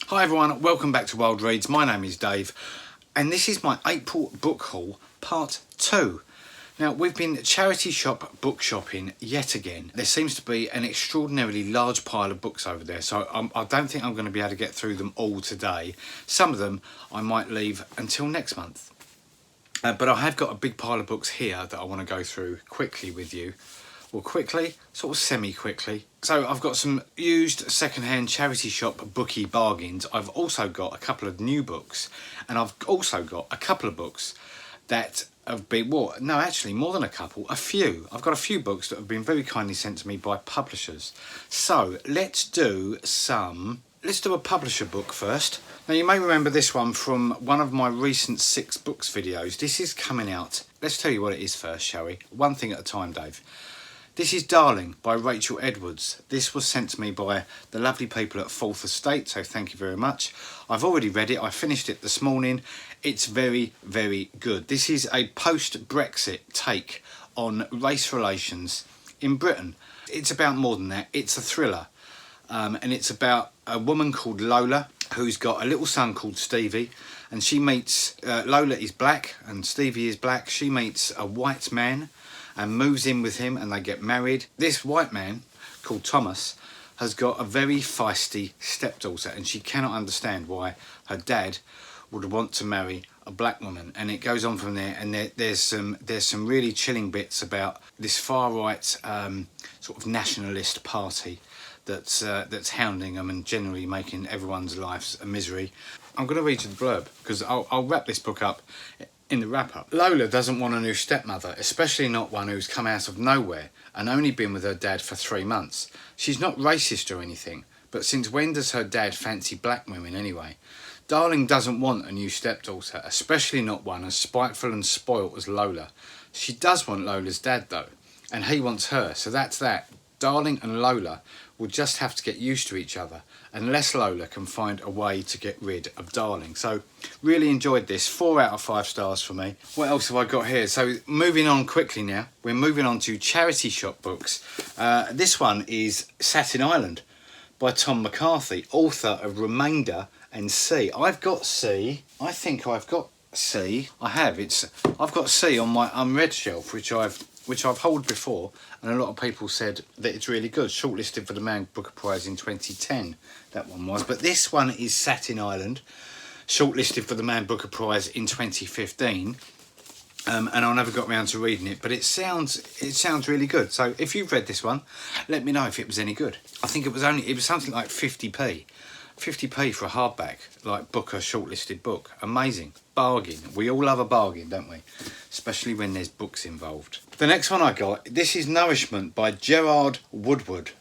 Hi everyone, welcome back to Wilde Reads. My name is Dave and this is my April book haul part 2. Now we've been charity shop book shopping yet again. There seems to be an extraordinarily large pile of books over there, so I don't think I'm going to be able to get through them all today. Some of them I might leave until next month. But I have got a big pile of books here that I want to go through quickly with you. Well, quickly, sort of semi-quickly. So I've got some used second-hand charity shop bookie bargains. I've also got a couple of new books, and I've also got a couple of books that have been, well, no, actually more than a couple, a few. I've got a few books that have been very kindly sent to me by publishers. So let's do a publisher book first. Now you may remember this one from one of my recent 6 books videos. This is coming out. Let's tell you what it is first, shall we? One thing at a time, Dave. This is Darling by Rachel Edwards. This was sent to me by the lovely people at Fourth Estate, so thank you very much. I've already read it. I finished it this morning. It's very, very good. This is a post-Brexit take on race relations in Britain. It's about more than that. It's a thriller. And it's about a woman called Lola who's got a little son called Stevie, and she meets, Lola is black and Stevie is black. She meets a white man and moves in with him and they get married. This white man called Thomas has got a very feisty stepdaughter, and she cannot understand why her dad would want to marry a black woman, and it goes on from there. And there's some really chilling bits about this far right sort of nationalist party that's hounding them and generally making everyone's lives a misery. I'm going to read you the blurb because I'll wrap this book up in the wrap-up. Lola doesn't want a new stepmother, especially not one who's come out of nowhere and only been with her dad for 3 months. She's not racist or anything, but since when does her dad fancy black women anyway? Darling doesn't want a new stepdaughter, especially not one as spiteful and spoilt as Lola. She does want Lola's dad though, and he wants her, so that's that. Darling and Lola will just have to get used to each other unless Lola can find a way to get rid of Darling. So really enjoyed this. 4 out of 5 stars for me. What else have I got here? So moving on quickly now. We're moving on to charity shop books. This one is Satin Island by Tom McCarthy, author of Remainder and C. I've got C. I think I've got C. I have. I've got C on my unread shelf, which I've held before, and a lot of people said that it's really good. Shortlisted for the Man Booker Prize in 2010, that one was. But this one is Satin Island, shortlisted for the Man Booker Prize in 2015. And I never got around to reading it, but it sounds really good. So if you've read this one, let me know if it was any good. I think it was something like 50p. 50p for a hardback, like Booker shortlisted book. Amazing. Bargain. We all love a bargain, don't we? Especially when there's books involved. The next one I got, this is Nourishment by Gerard Woodward.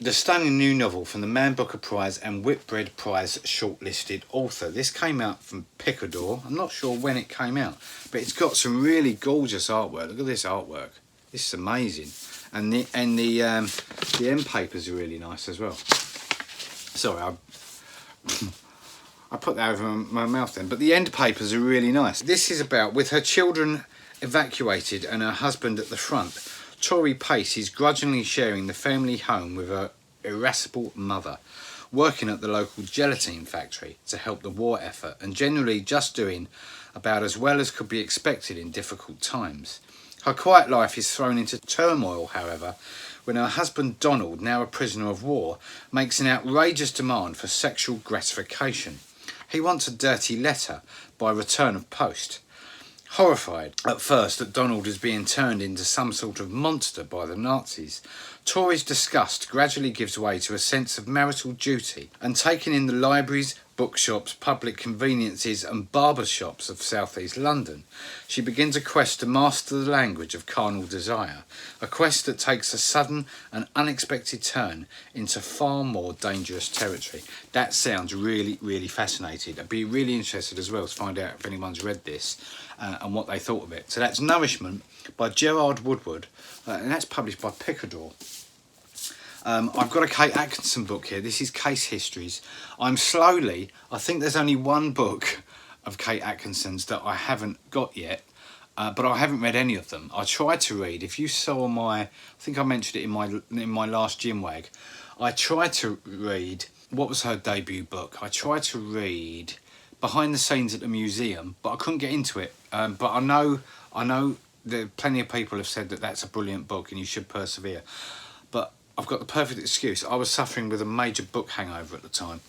The stunning new novel from the Man Booker Prize and Whitbread Prize shortlisted author. This came out from Picador. I'm not sure when it came out, but it's got some really gorgeous artwork. Look at this artwork. This is amazing. And the end papers are really nice as well. Sorry, I put that over my mouth then, but the end papers are really nice. This is about, with her children evacuated and her husband at the front, Tori Pace is grudgingly sharing the family home with her irascible mother, working at the local gelatine factory to help the war effort and generally just doing about as well as could be expected in difficult times. Her quiet life is thrown into turmoil, however, when her husband Donald, now a prisoner of war, makes an outrageous demand for sexual gratification. He wants a dirty letter by return of post. Horrified at first that Donald is being turned into some sort of monster by the Nazis, Tori's disgust gradually gives way to a sense of marital duty, and taking in the libraries, bookshops, public conveniences and barber shops of southeast London, she begins a quest to master the language of carnal desire, a quest that takes a sudden and unexpected turn into far more dangerous territory. That sounds really, really fascinating. I'd be really interested as well to find out if anyone's read this and what they thought of it. So that's Nourishment by Gerard Woodward, and that's published by Picador. I've got a Kate Atkinson book here. This is Case Histories. I think there's only one book of Kate Atkinson's that I haven't got yet, but I haven't read any of them. I tried to read, if you saw I think I mentioned it in my last gym wag, I tried to read what was her debut book? I tried to read Behind the Scenes at the Museum, but I couldn't get into it. But I know that plenty of people have said that that's a brilliant book and you should persevere. But I've got the perfect excuse. I was suffering with a major book hangover at the time.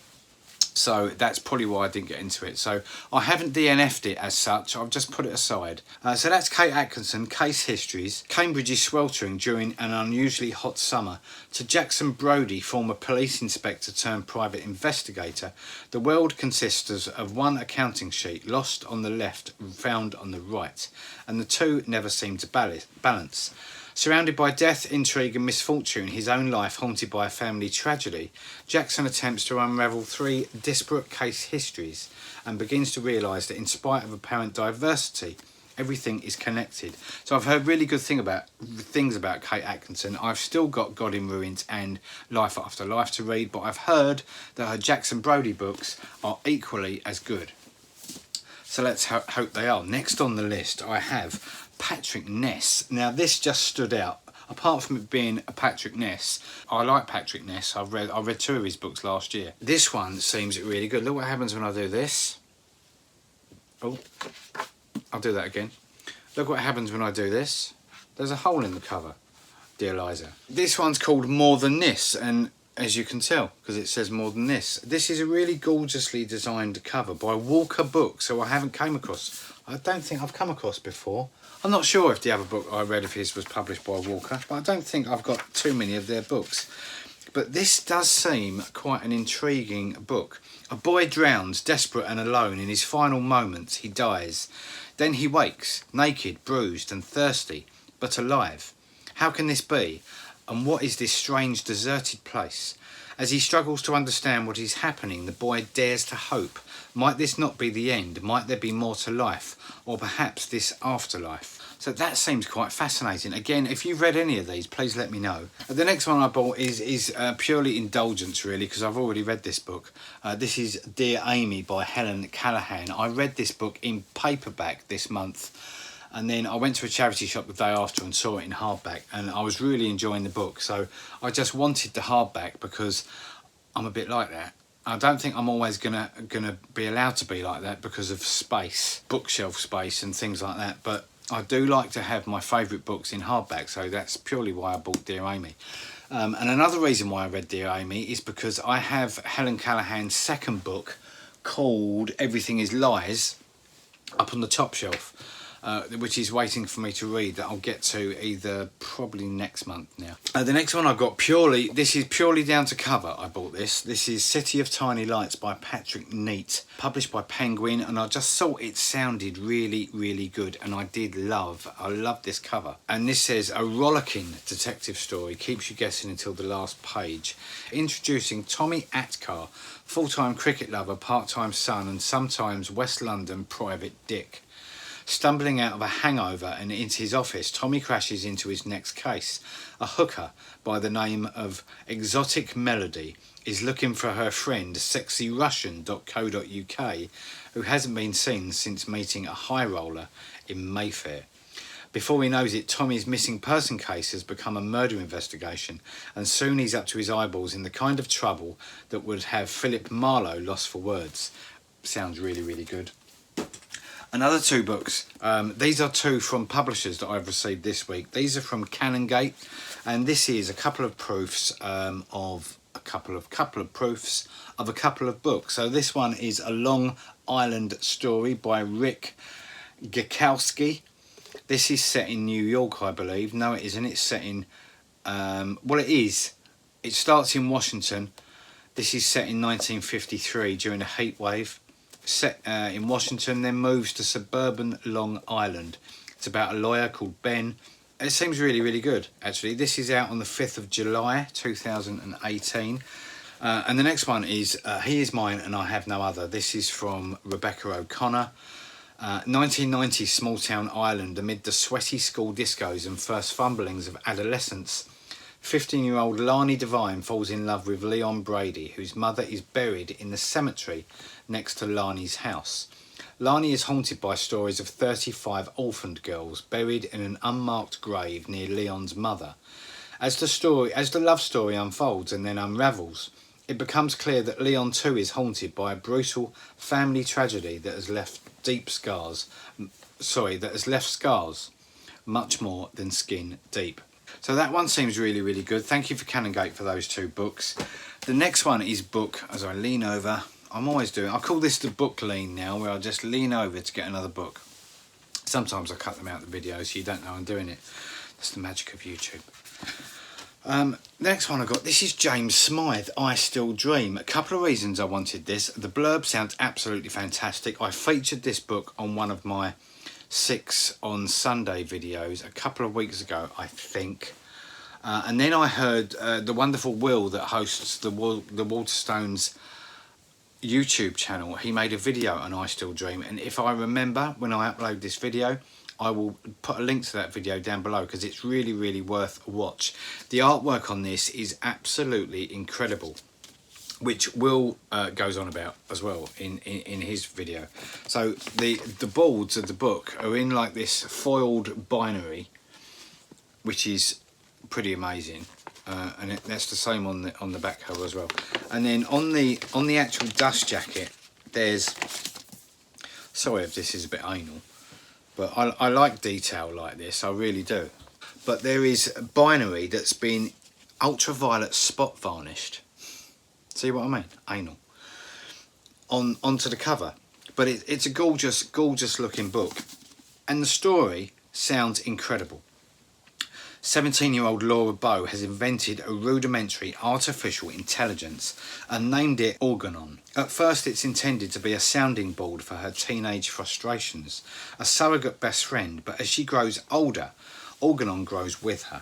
So that's probably why I didn't get into it. So I haven't DNF'd it as such, I've just put it aside. So that's Kate Atkinson, Case Histories. Cambridge is sweltering during an unusually hot summer. To Jackson Brodie, former police inspector turned private investigator, the world consists of one accounting sheet, lost on the left, found on the right, and the two never seem to balance. Surrounded by death, intrigue and misfortune, his own life haunted by a family tragedy, Jackson attempts to unravel three disparate case histories and begins to realise that in spite of apparent diversity, everything is connected. So I've heard really good things about Kate Atkinson. I've still got God in Ruins and Life After Life to read, but I've heard that her Jackson Brodie books are equally as good. So let's hope they are. Next on the list I have Patrick Ness. Now this just stood out. Apart from it being a Patrick Ness, I like Patrick Ness. I read two of his books last year. This one seems really good. Look what happens when I do this. Oh, I'll do that again. Look what happens when I do this. There's a hole in the cover, dear Liza. This one's called More Than This, and as you can tell, because it says More Than This. This is a really gorgeously designed cover by Walker Books, who I don't think I've come across before. I'm not sure if the other book I read of his was published by Walker, but I don't think I've got too many of their books. But this does seem quite an intriguing book. A boy drowns, desperate and alone. In his final moments, he dies. Then he wakes, naked, bruised and thirsty, but alive. How can this be? And what is this strange, deserted place? As he struggles to understand what is happening, the boy dares to hope. Might this not be the end? Might there be more to life? Or perhaps this afterlife? So that seems quite fascinating. Again, if you've read any of these, please let me know. The next one I bought is purely indulgence, really, because I've already read this book. This is Dear Amy by Helen Callaghan. I read this book in paperback this month, and then I went to a charity shop the day after and saw it in hardback, and I was really enjoying the book. So I just wanted the hardback because I'm a bit like that. I don't think I'm always gonna be allowed to be like that because of space, bookshelf space and things like that, but I do like to have my favourite books in hardback, so that's purely why I bought Dear Amy. And another reason why I read Dear Amy is because I have Helen Callaghan's second book called Everything Is Lies up on the top shelf, which is waiting for me to read, that I'll get to either probably next month now. The next one I got this is purely down to cover. I bought this. This is City of Tiny Lights by Patrick Neate, published by Penguin, and I just thought it sounded really, really good, and I love this cover. And this says, a rollicking detective story keeps you guessing until the last page. Introducing Tommy Atkar, full-time cricket lover, part-time son, and sometimes West London private dick. Stumbling out of a hangover and into his office, Tommy crashes into his next case. A hooker by the name of Exotic Melody is looking for her friend sexyrussian.co.uk, who hasn't been seen since meeting a high roller in Mayfair. Before he knows it, Tommy's missing person case has become a murder investigation, and soon he's up to his eyeballs in the kind of trouble that would have Philip Marlowe lost for words. Sounds really, really good. Another two books. These are two from publishers that I've received this week. These are from Canongate, and this is a couple of proofs of a couple of proofs of a couple of books. So this one is A Long Island Story by Rick Gakowski. This is set in New York, I believe. No, it isn't. It's set in well, it is. It starts in Washington. This is set in 1953 during a heat wave. Set in Washington, then moves to suburban Long Island. It's about a lawyer called Ben. It seems really, really good, actually. This is out on the 5th of July 2018. And the next one is He Is Mine and I Have No Other. This is from Rebecca O'Connor. 1990 small town Ireland, amid the sweaty school discos and first fumblings of adolescence, 15-year-old Lani Devine falls in love with Leon Brady, whose mother is buried in the cemetery next to Lani's house. Lani is haunted by stories of 35 orphaned girls buried in an unmarked grave near Leon's mother. As the love story unfolds and then unravels, it becomes clear that Leon too is haunted by a brutal family tragedy that has left scars much more than skin deep. So that one seems really, really good. Thank you for Canongate for those two books. The next one is book, as I lean over, I call this the book lean now, where I just lean over to get another book. Sometimes I cut them out of the videos so you don't know I'm doing it. That's the magic of YouTube. Next one I got, this is James Smythe, I Still Dream. A couple of reasons I wanted this. The blurb sounds absolutely fantastic. I featured this book on one of my 6 on Sunday videos a couple of weeks ago, I think. And then I heard the wonderful Will that hosts the Waterstones YouTube channel. He made a video on I Still Dream, and if I remember when I upload this video, I will put a link to that video down below because it's really, really worth a watch. The artwork on this is absolutely incredible, which Will goes on about as well in his video. So the boards of the book are in like this foiled binary, which is pretty amazing, and that's the same on the back cover as well. And then on the actual dust jacket, there's, sorry if this is a bit anal, but I like detail like this, I really do. But there is a binary that's been ultraviolet spot varnished. See what I mean? Anal. Onto the cover. But it's a gorgeous, gorgeous looking book. And the story sounds incredible. 17-year-old Laura Bow has invented a rudimentary artificial intelligence and named it Organon. At first it's intended to be a sounding board for her teenage frustrations, a surrogate best friend, but as she grows older, Organon grows with her.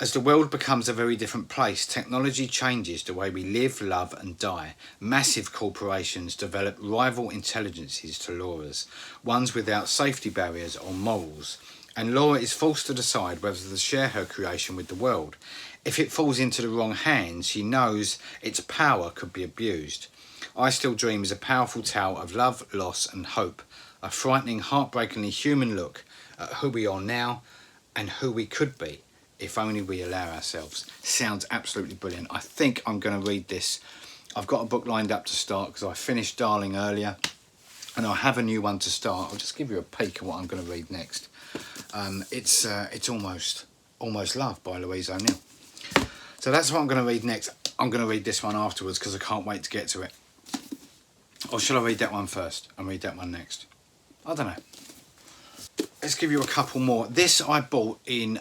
As the world becomes a very different place, technology changes the way we live, love and die. Massive corporations develop rival intelligences to Laura's, ones without safety barriers or morals. And Laura is forced to decide whether to share her creation with the world. If it falls into the wrong hands, she knows its power could be abused. I Still Dream is a powerful tale of love, loss and hope. A frightening, heartbreakingly human look at who we are now and who we could be if only we allow ourselves. Sounds absolutely brilliant. I think I'm going to read this. I've got a book lined up to start because I finished Darling earlier and I have a new one to start. I'll just give you a peek at what I'm going to read next. It's Almost Love by Louise O'Neill. So that's what I'm going to read next. I'm going to read this one afterwards because I can't wait to get to it. Or shall I read that one first and read that one next? I don't know. Let's give you a couple more. This I bought in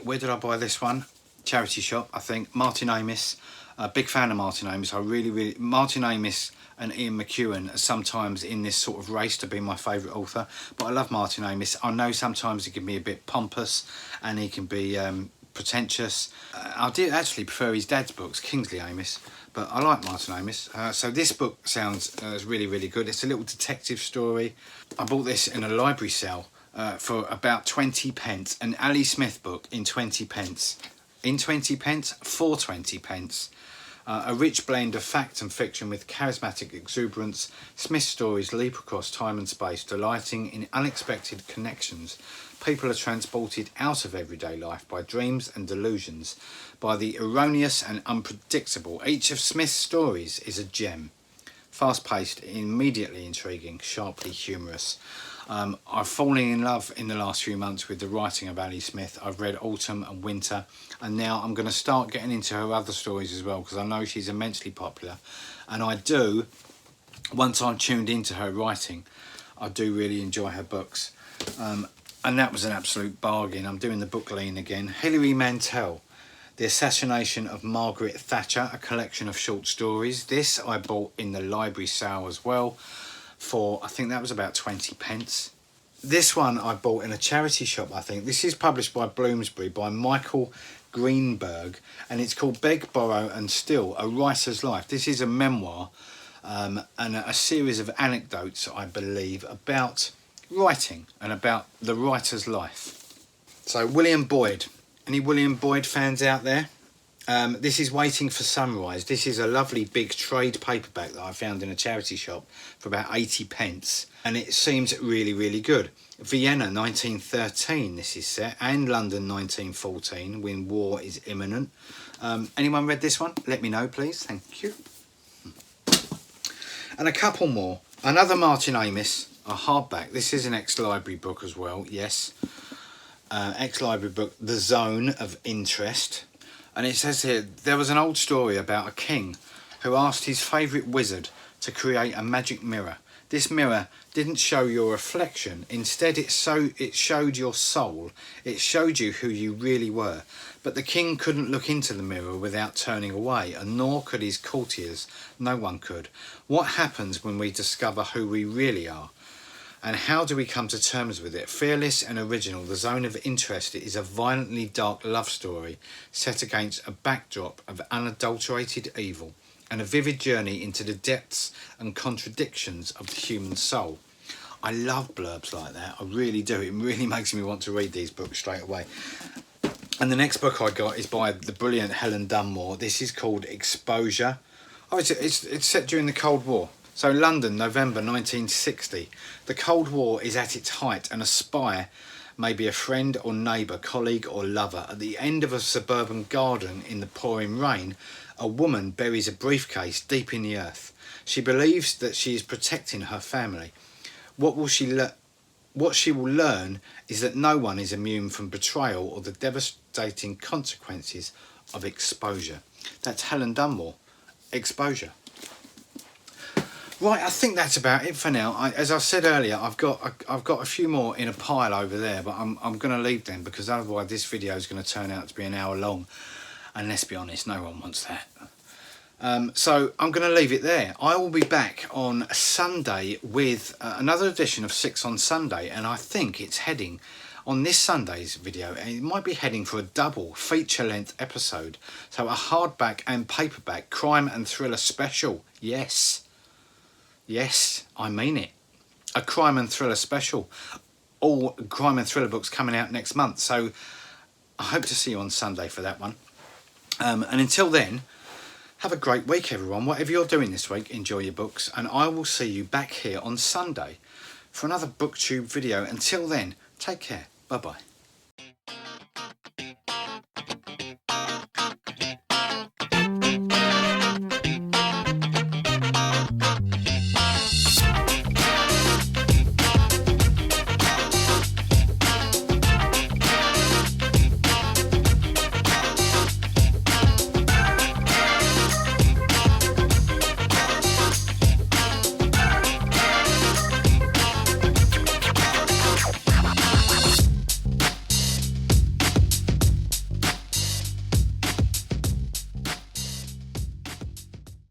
where did I buy this one? Charity shop, I think. Martin Amis. A big fan of Martin Amis. Martin Amis and Ian McEwan are sometimes in this sort of race to be my favourite author, but I love Martin Amis. I know sometimes he can be a bit pompous and he can be pretentious. I did actually prefer his dad's books, Kingsley Amis, but I like Martin Amis. So this book sounds really, really good. It's a little detective story. I bought this in a library sale for about 20 pence, an Ali Smith book in 20 pence. In 20 pence, for 20 pence. A rich blend of fact and fiction with charismatic exuberance, Smith's stories leap across time and space, delighting in unexpected connections. People are transported out of everyday life by dreams and delusions, by the erroneous and unpredictable. Each of Smith's stories is a gem. Fast-paced, immediately intriguing, sharply humorous. I've fallen in love in the last few months with the writing of Ali Smith. I've read Autumn and Winter, and now I'm going to start getting into her other stories as well because I know she's immensely popular. And I do, once I'm tuned into her writing, I do really enjoy her books. And that was an absolute bargain. I'm doing the book lean again. Hilary Mantel, The Assassination of Margaret Thatcher, a collection of short stories. This I bought in the library sale as well for, I think that was about 20 pence. This one I bought in a charity shop, I think. This is published by Bloomsbury by Michael Greenberg, and it's called Beg, Borrow and Steal, A Writer's Life. This is a memoir and a series of anecdotes, I believe, about writing and about the writer's life. So William Boyd. Any William Boyd fans out there? This is Waiting for Sunrise. This is a lovely big trade paperback that I found in a charity shop for about 80 pence. And it seems really, really good. Vienna 1913 this is set, and London 1914 when war is imminent. Anyone read this one? Let me know, please. Thank you. And a couple more. Another Martin Amis, a hardback. This is an ex-library book as well, yes. Ex-library book, The Zone of Interest. And it says here, there was an old story about a king who asked his favourite wizard to create a magic mirror. This mirror didn't show your reflection. Instead, it showed your soul. It showed you who you really were. But the king couldn't look into the mirror without turning away, and nor could his courtiers. No one could. What happens when we discover who we really are? And how do we come to terms with it? Fearless and original, The Zone of Interest is a violently dark love story set against a backdrop of unadulterated evil, and a vivid journey into the depths and contradictions of the human soul. I love blurbs like that, I really do. It really makes me want to read these books straight away. And the next book I got is by the brilliant Helen Dunmore. This is called Exposure. Oh, it's set during the Cold War. So London, November 1960. The Cold War is at its height, and a spy may be a friend or neighbour, colleague or lover. At the end of a suburban garden in the pouring rain, a woman buries a briefcase deep in the earth. She believes that she is protecting her family. What she will learn is that no one is immune from betrayal or the devastating consequences of exposure. That's Helen Dunmore, Exposure. Right, I think that's about it for now. As I said earlier, I've got a few more in a pile over there, but I'm going to leave them because otherwise this video is going to turn out to be an hour long. And let's be honest, no one wants that. So I'm going to leave it there. I will be back on Sunday with another edition of 6 on Sunday, and I think it's heading, on this Sunday's video, it might be heading for a double feature-length episode. So a hardback and paperback crime and thriller special. Yes, I mean it. A crime and thriller special. All crime and thriller books coming out next month. So I hope to see you on Sunday for that one. And until then, have a great week, everyone. Whatever you're doing this week, enjoy your books. And I will see you back here on Sunday for another BookTube video. Until then, take care. Bye-bye.